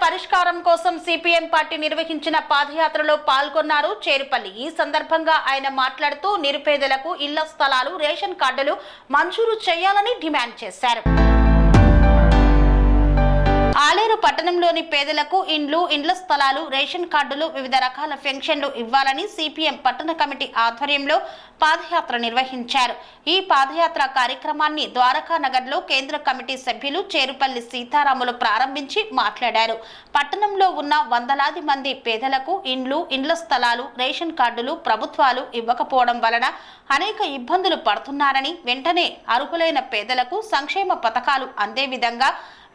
పరిష్కారం కోసం CPM party నిర్వహించిన పాదయాత్రలో పాల్గొన్నారు చేరుపల్లి. ఈ సందర్భంగా ఆయన మాట్లాడుతూ నిరుపేదలకు ఇళ్ల స్థలాలు, రేషన్ కార్డులు మంజూరు చేయాలని డిమాండ్ చేశారు. ఆలేరు పట్టణంలోని పేదలకు ఇండ్ల స్థలాలు, రేషన్ కార్డులు, వివిధ రకాల పెన్షన్లు ఇవ్వాలని సిపిఎం పట్టణ కమిటీ ఆధ్వర్యంలో పాదయాత్ర నిర్వహించారు. ఈ పాదయాత్ర కార్యక్రమాన్ని ద్వారకా నగర్లో కేంద్ర కమిటీ సభ్యులు చేరుపల్లి సీతారాములు ప్రారంభించి మాట్లాడారు. పట్టణంలో ఉన్న వందలాది మంది పేదలకు ఇండ్ల స్థలాలు, రేషన్ కార్డులు ప్రభుత్వాలు ఇవ్వకపోవడం వలన అనేక ఇబ్బందులు పడుతున్నారని, వెంటనే అర్హులైన పేదలకు సంక్షేమ పథకాలు అందే విధంగా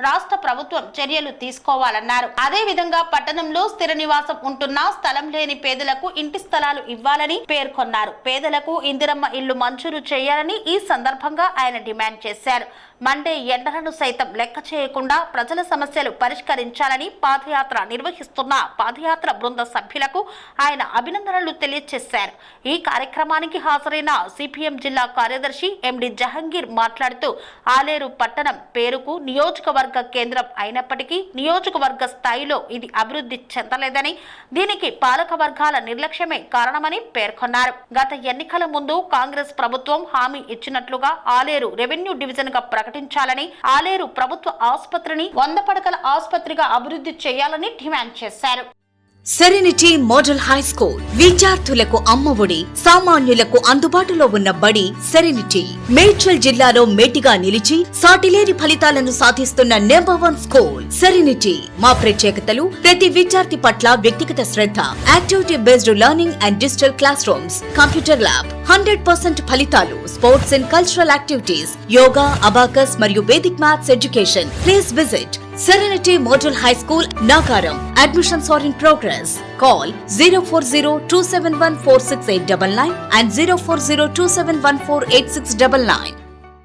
రాష్ట్ర ప్రభుత్వం చర్యలు తీసుకోవాలన్నారు. అదే విధంగా పట్టణంలో స్థిర నివాసం ఉంటున్న స్థలం లేని పేదలకు ఇంటి స్థలాలు ఇవ్వాలని పేర్కొన్నారు. పేదలకు ఇందిరమ్మ ఇళ్లు మంజూరు చేయాలని ఈ సందర్భంగా ఆయన డిమాండ్ చేశారు. మండే ఎండలను సైతం లెక్క చేయకుండా ప్రజల సమస్యలు పరిష్కరించాలని పాదయాత్ర నిర్వహిస్తున్న పాదయాత్ర బృంద సభ్యులకు ఆయన అభినందనలు తెలియజేశారు. ఈ కార్యక్రమానికి హాజరైన సిపిఎం జిల్లా కార్యదర్శి ఎండి జహంగీర్ మాట్లాడుతూ ఆలేరు పట్టణం పేరుకు నియోజకవర్గ కేంద్రం అయినప్పటికీ నియోజకవర్గ స్థాయిలో ఇది అభివృద్ధి చెందలేదని, దీనికి పాలక వర్గాల నిర్లక్ష్యమే కారణమని పేర్కొన్నారు. గత ఎన్నికల ముందు కాంగ్రెస్ ప్రభుత్వం హామీ ఇచ్చినట్లుగా ఆలేరు రెవెన్యూ డివిజన్ గా ప్రకటించాలని, ఆలేరు ప్రభుత్వ ఆసుపత్రిని 100 పడకల ఆసుపత్రిగా అభివృద్ధి చేయాలని డిమాండ్ చేశారు. సెరెనిటీ మోడల్ హై స్కూల్ విద్యార్థులకు అమ్మఒడి, సామాన్యులకు అందుబాటులో ఉన్న బడి సెరెనిటీ. మేడ్చల్ జిల్లాలో మేటిగా నిలిచి సాటిలేని ఫలితాలను సాధిస్తున్న నెంబర్ 1 స్కూల్ సెరెనిటీ. మా ప్రత్యేకతలు ప్రతి విద్యార్థి పట్ల వ్యక్తిగత శ్రద్ధ, activity based learning and digital classrooms, computer lab, 100% ఫలితాలు, sports and cultural activities, yoga, abacus మరియు Vedic maths education. Please visit Serenity Model High School, Nagaram. Admissions are in progress. Call 040-271-46899 and 040-271-48699.